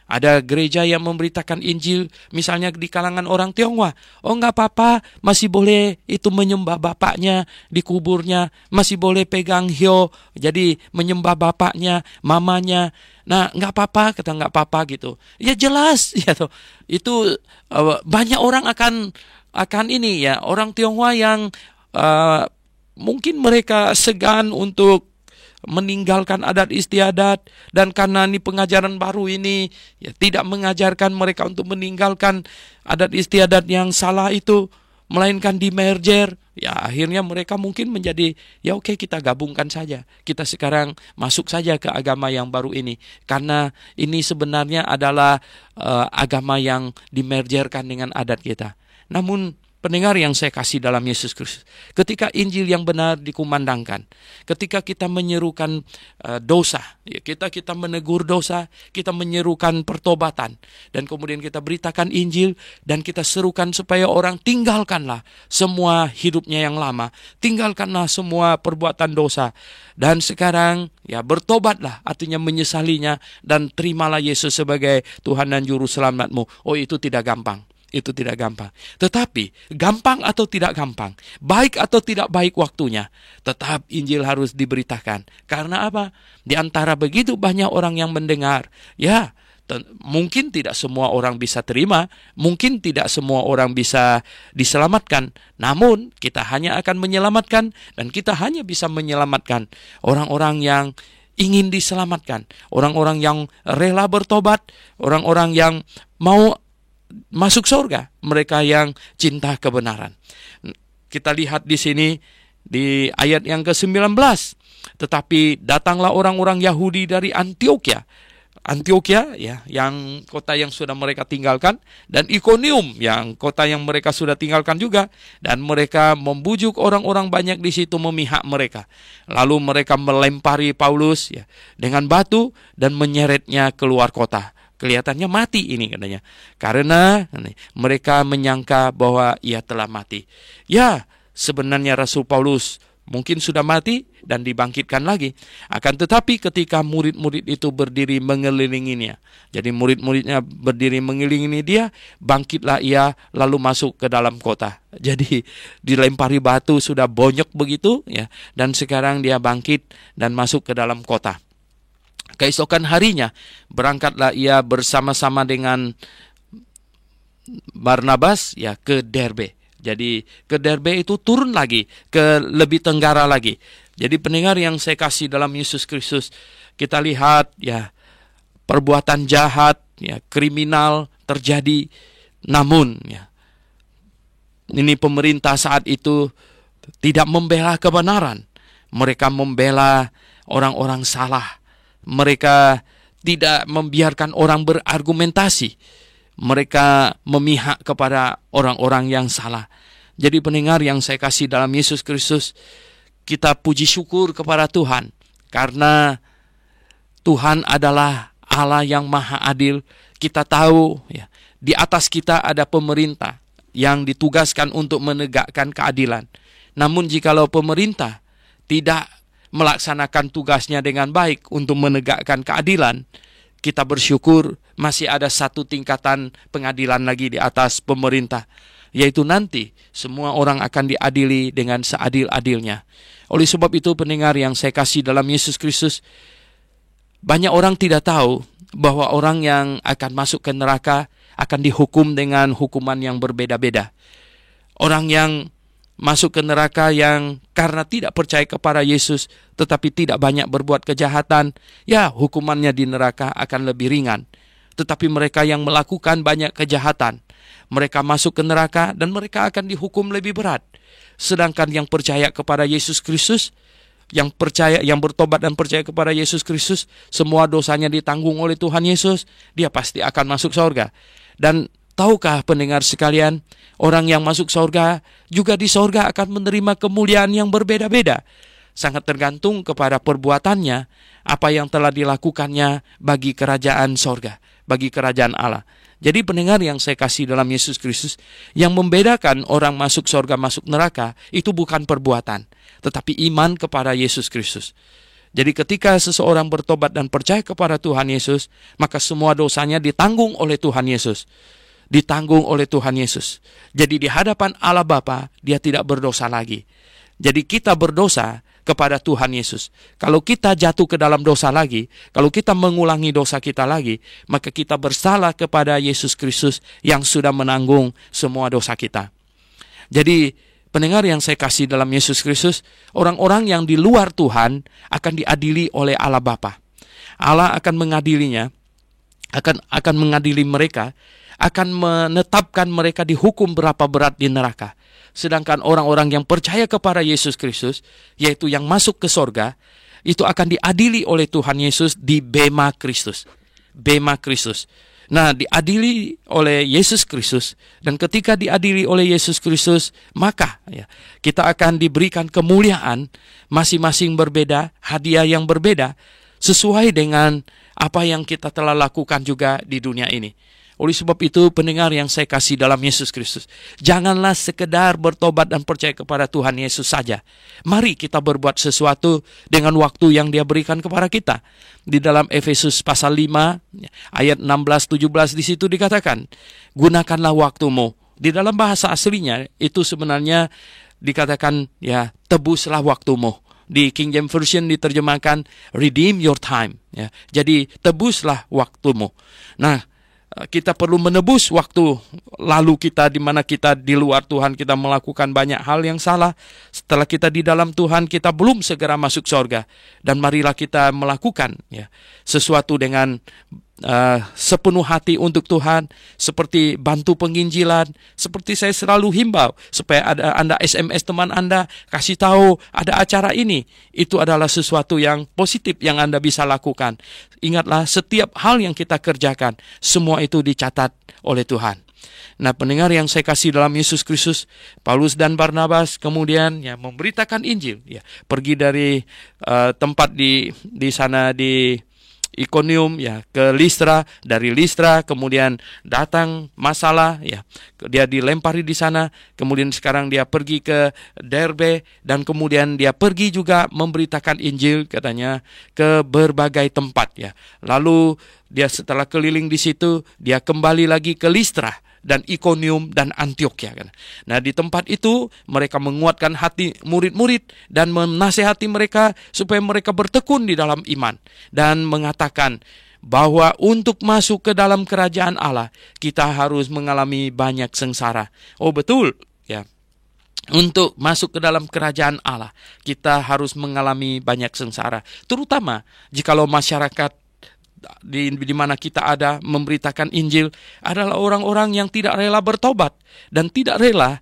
Ada gereja yang memberitakan Injil misalnya di kalangan orang Tionghoa. Oh, nggak apa-apa, masih boleh itu menyembah bapaknya di kuburnya, masih boleh pegang hio, jadi menyembah bapaknya, mamanya. Nah, nggak apa-apa, kata nggak apa-apa gitu. Ya jelas, ya tuh. Itu banyak orang akan ini ya, orang Tionghoa yang mungkin mereka segan untuk meninggalkan adat istiadat, dan karena ini pengajaran baru ini ya tidak mengajarkan mereka untuk meninggalkan adat istiadat yang salah itu, melainkan di merger. Ya akhirnya mereka mungkin menjadi ya oke, kita gabungkan saja, kita sekarang masuk saja ke agama yang baru ini, karena ini sebenarnya adalah agama yang dimergerkan dengan adat kita. Namun pendengar yang saya kasih dalam Yesus Kristus, ketika Injil yang benar dikumandangkan, ketika kita menyerukan dosa, ya, kita menegur dosa, kita menyerukan pertobatan, dan kemudian kita beritakan Injil, dan kita serukan supaya orang tinggalkanlah semua hidupnya yang lama, tinggalkanlah semua perbuatan dosa, dan sekarang ya bertobatlah, artinya menyesalinya, dan terimalah Yesus sebagai Tuhan dan Juru Selamatmu. Oh, itu tidak gampang. Itu tidak gampang. Tetapi gampang atau tidak gampang, baik atau tidak baik waktunya, tetap Injil harus diberitakan. Karena apa? Di antara begitu banyak orang yang mendengar, ya mungkin tidak semua orang bisa terima, mungkin tidak semua orang bisa diselamatkan. Namun kita hanya akan menyelamatkan, dan kita hanya bisa menyelamatkan orang-orang yang ingin diselamatkan, orang-orang yang rela bertobat, orang-orang yang mau masuk surga, mereka yang cinta kebenaran. Kita lihat di sini di ayat yang ke-19. Tetapi datanglah orang-orang Yahudi dari Antioquia ya, yang kota yang sudah mereka tinggalkan, dan Ikonium yang kota yang mereka sudah tinggalkan juga, dan mereka membujuk orang-orang banyak di situ memihak mereka. Lalu mereka melempari Paulus ya dengan batu dan menyeretnya keluar kota. Kelihatannya mati ini katanya, karena mereka menyangka bahwa ia telah mati. Ya, sebenarnya Rasul Paulus mungkin sudah mati dan dibangkitkan lagi. Akan tetapi ketika murid-murid itu berdiri mengelilinginya, jadi murid-muridnya berdiri mengelilingi dia, bangkitlah ia lalu masuk ke dalam kota. Jadi dilempari batu sudah bonyok begitu ya, dan sekarang dia bangkit dan masuk ke dalam kota. Keesokan harinya berangkatlah ia bersama-sama dengan Barnabas ya ke Derbe. Jadi ke Derbe itu turun lagi ke lebih tenggara lagi. Jadi pendengar yang saya kasih dalam Yesus Kristus, kita lihat ya perbuatan jahat ya, kriminal terjadi, namun ya ini pemerintah saat itu tidak membela kebenaran. Mereka membela orang-orang salah. Mereka tidak membiarkan orang berargumentasi. Mereka memihak kepada orang-orang yang salah. Jadi pendengar yang saya kasih dalam Yesus Kristus, kita puji syukur kepada Tuhan, karena Tuhan adalah Allah yang maha adil. Kita tahu ya, di atas kita ada pemerintah yang ditugaskan untuk menegakkan keadilan. Namun jikalau pemerintah tidak melaksanakan tugasnya dengan baik untuk menegakkan keadilan, kita bersyukur masih ada satu tingkatan pengadilan lagi di atas pemerintah, yaitu nanti semua orang akan diadili dengan seadil-adilnya. Oleh sebab itu pendengar yang saya kasih dalam Yesus Kristus, banyak orang tidak tahu bahwa orang yang akan masuk ke neraka akan dihukum dengan hukuman yang berbeda-beda. Orang yang masuk ke neraka yang karena tidak percaya kepada Yesus tetapi tidak banyak berbuat kejahatan, ya hukumannya di neraka akan lebih ringan. Tetapi mereka yang melakukan banyak kejahatan, mereka masuk ke neraka dan mereka akan dihukum lebih berat. Sedangkan yang percaya kepada Yesus Kristus, yang percaya, yang bertobat dan percaya kepada Yesus Kristus, semua dosanya ditanggung oleh Tuhan Yesus, dia pasti akan masuk surga. Dan tahukah pendengar sekalian, orang yang masuk surga juga di surga akan menerima kemuliaan yang berbeda-beda. Sangat tergantung kepada perbuatannya, apa yang telah dilakukannya bagi kerajaan surga, bagi kerajaan Allah. Jadi pendengar yang saya kasih dalam Yesus Kristus, yang membedakan orang masuk surga masuk neraka itu bukan perbuatan, tetapi iman kepada Yesus Kristus. Jadi ketika seseorang bertobat dan percaya kepada Tuhan Yesus, maka semua dosanya ditanggung oleh Tuhan Yesus. Ditanggung oleh Tuhan Yesus. Jadi di hadapan Allah Bapa, dia tidak berdosa lagi. Jadi kita berdosa kepada Tuhan Yesus. Kalau kita jatuh ke dalam dosa lagi, kalau kita mengulangi dosa kita lagi, maka kita bersalah kepada Yesus Kristus yang sudah menanggung semua dosa kita. Jadi pendengar yang saya kasih dalam Yesus Kristus, orang-orang yang di luar Tuhan akan diadili oleh Allah Bapa. Allah akan mengadilinya, akan mengadili mereka, akan menetapkan mereka dihukum berapa berat di neraka. Sedangkan orang-orang yang percaya kepada Yesus Kristus, yaitu yang masuk ke sorga, itu akan diadili oleh Tuhan Yesus di bema Kristus. Bema Kristus. Nah, diadili oleh Yesus Kristus. Dan ketika diadili oleh Yesus Kristus, maka kita akan diberikan kemuliaan masing-masing berbeda, hadiah yang berbeda, sesuai dengan apa yang kita telah lakukan juga di dunia ini. Oleh sebab itu, pendengar yang saya kasih dalam Yesus Kristus, janganlah sekedar bertobat dan percaya kepada Tuhan Yesus saja. Mari kita berbuat sesuatu dengan waktu yang Dia berikan kepada kita. Di dalam Efesus pasal 5, ayat 16-17 di situ dikatakan, gunakanlah waktumu. Di dalam bahasa aslinya, itu sebenarnya dikatakan, tebuslah waktumu. Di King James Version diterjemahkan, redeem your time. Jadi, tebuslah waktumu. Nah, kita perlu menebus waktu lalu kita, di mana kita di luar Tuhan, kita melakukan banyak hal yang salah. Setelah kita di dalam Tuhan, kita belum segera masuk surga. Dan marilah kita melakukan sesuatu dengan sepenuh hati untuk Tuhan, seperti bantu penginjilan, seperti saya selalu himbau supaya Anda SMS teman Anda, kasih tahu ada acara ini. Itu adalah sesuatu yang positif yang Anda bisa lakukan. Ingatlah, setiap hal yang kita kerjakan, semua itu dicatat oleh Tuhan. Nah, pendengar yang saya kasih dalam Yesus Kristus, Paulus dan Barnabas kemudian memberitakan Injil, pergi dari tempat di sana di Ikonium ke Listra, dari Listra kemudian datang masalah, dia dilempari di sana, kemudian sekarang dia pergi ke Derbe, dan kemudian dia pergi juga memberitakan Injil katanya ke berbagai tempat. Lalu dia setelah keliling di situ, dia kembali lagi ke Listra dan Ikonium dan Antiokhia. Nah, di tempat itu mereka menguatkan hati murid-murid dan menasihati mereka supaya mereka bertekun di dalam iman dan mengatakan bahwa untuk masuk ke dalam kerajaan Allah kita harus mengalami banyak sengsara. Oh betul, untuk masuk ke dalam kerajaan Allah kita harus mengalami banyak sengsara, terutama jikalau masyarakat di mana kita ada memberitakan Injil adalah orang-orang yang tidak rela bertobat dan tidak rela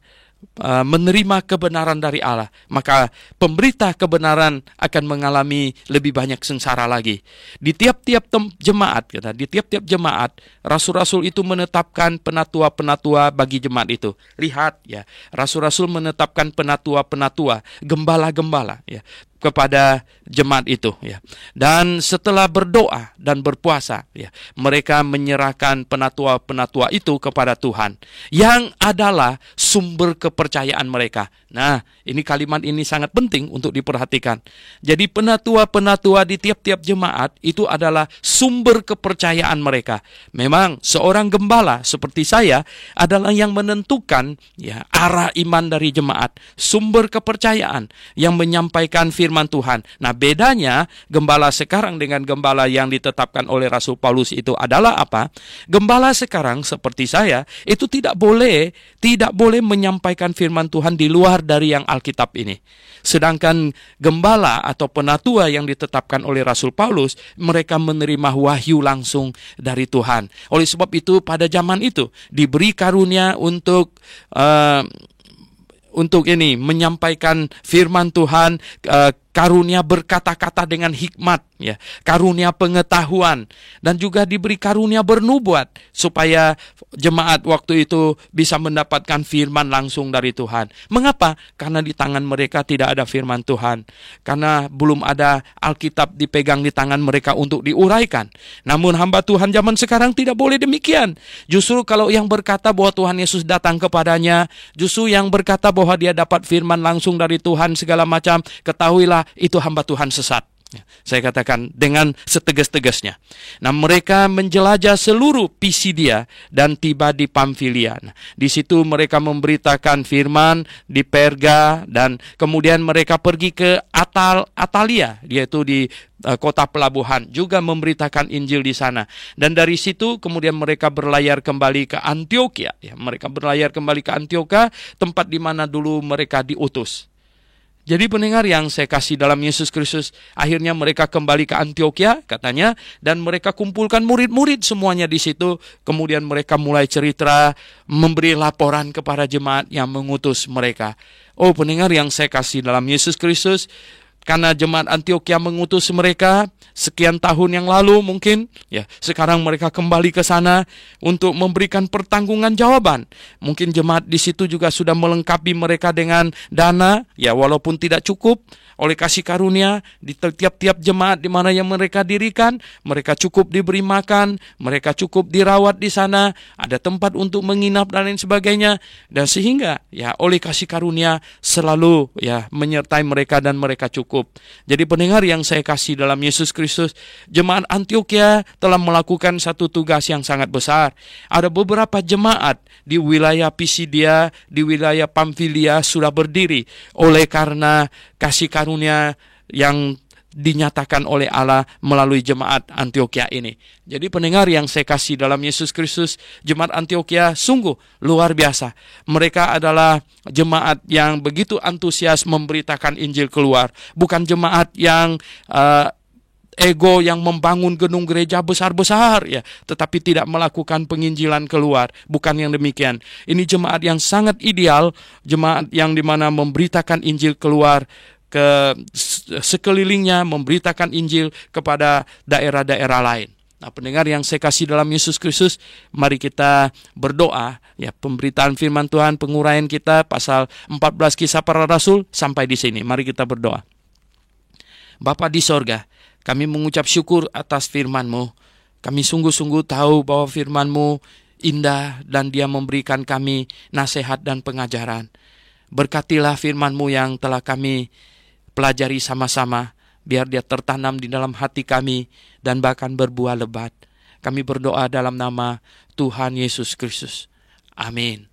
menerima kebenaran dari Allah, maka pemberita kebenaran akan mengalami lebih banyak sengsara lagi. Di tiap-tiap jemaat, rasul-rasul itu menetapkan penatua-penatua bagi jemaat itu. Lihat rasul-rasul menetapkan penatua-penatua, gembala-gembala kepada jemaat itu. Dan setelah berdoa dan berpuasa, mereka menyerahkan penatua-penatua itu kepada Tuhan, yang adalah sumber kepercayaan mereka. Nah, ini kalimat ini sangat penting untuk diperhatikan. Jadi penatua-penatua di tiap-tiap jemaat itu adalah sumber kepercayaan mereka. Memang seorang gembala seperti saya adalah yang menentukan arah iman dari jemaat, sumber kepercayaan yang menyampaikan firman Tuhan. Nah, bedanya gembala sekarang dengan gembala yang ditetapkan oleh Rasul Paulus itu adalah apa? Gembala sekarang seperti saya itu tidak boleh menyampaikan firman Tuhan di luar dari yang Alkitab ini. Sedangkan gembala atau penatua yang ditetapkan oleh Rasul Paulus, mereka menerima wahyu langsung dari Tuhan. Oleh sebab itu pada zaman itu diberi karunia untuk menyampaikan firman Tuhan, karunia berkata-kata dengan hikmat, karunia pengetahuan, dan juga diberi karunia bernubuat supaya jemaat waktu itu bisa mendapatkan firman langsung dari Tuhan. Mengapa? Karena di tangan mereka tidak ada firman Tuhan, karena belum ada Alkitab dipegang di tangan mereka untuk diuraikan. Namun hamba Tuhan zaman sekarang tidak boleh demikian. Justru kalau yang berkata bahwa Tuhan Yesus datang kepadanya, justru yang berkata bahwa dia dapat firman langsung dari Tuhan segala macam, ketahuilah itu hamba Tuhan sesat. Saya katakan dengan setegas-tegasnya. Nah, mereka menjelajah seluruh Pisidia dan tiba di Pamfilia. Nah, di situ mereka memberitakan firman di Perga dan kemudian mereka pergi ke Atalia, yaitu di kota pelabuhan, juga memberitakan Injil di sana. Dan dari situ kemudian mereka berlayar kembali ke Antioquia. Ya, mereka berlayar kembali ke Antioquia, tempat di mana dulu mereka diutus. Jadi pendengar yang saya kasih dalam Yesus Kristus, akhirnya mereka kembali ke Antioquia katanya, dan mereka kumpulkan murid-murid semuanya di situ. Kemudian mereka mulai cerita, memberi laporan kepada jemaat yang mengutus mereka. Oh pendengar yang saya kasih dalam Yesus Kristus, karena jemaat Antioquia mengutus mereka sekian tahun yang lalu mungkin, ya sekarang mereka kembali ke sana untuk memberikan pertanggungan jawaban. Mungkin jemaat di situ juga sudah melengkapi mereka dengan dana, ya walaupun tidak cukup. Oleh kasih karunia di tiap-tiap jemaat di mana yang mereka dirikan, mereka cukup diberi makan, mereka cukup dirawat di sana, ada tempat untuk menginap dan lain sebagainya, dan sehingga ya oleh kasih karunia selalu ya menyertai mereka dan mereka cukup. Jadi pendengar yang saya kasih dalam Yesus Kristus, jemaat Antioquia telah melakukan satu tugas yang sangat besar. Ada beberapa jemaat di wilayah Pisidia, di wilayah Pamfilia sudah berdiri oleh karena kasih karunia yang dinyatakan oleh Allah melalui jemaat Antioquia ini. Jadi pendengar yang saya kasih dalam Yesus Kristus, jemaat Antioquia sungguh luar biasa. Mereka adalah jemaat yang begitu antusias memberitakan Injil keluar. Bukan jemaat yang ego yang membangun gedung gereja besar-besar ya, tetapi tidak melakukan penginjilan keluar. Bukan yang demikian. Ini jemaat yang sangat ideal, jemaat yang dimana memberitakan Injil keluar ke sekelilingnya, memberitakan Injil kepada daerah-daerah lain. Nah, pendengar yang saya kasih dalam Yesus Kristus, mari kita berdoa ya, pemberitaan firman Tuhan, penguraian kita pasal 14 Kisah Para Rasul sampai di sini. Mari kita berdoa. Bapa di sorga, kami mengucap syukur atas firman-Mu. Kami sungguh-sungguh tahu bahwa firman-Mu indah dan dia memberikan kami nasihat dan pengajaran. Berkatilah firman-Mu yang telah kami pelajari sama-sama, biar dia tertanam di dalam hati kami dan bahkan berbuah lebat. Kami berdoa dalam nama Tuhan Yesus Kristus. Amin.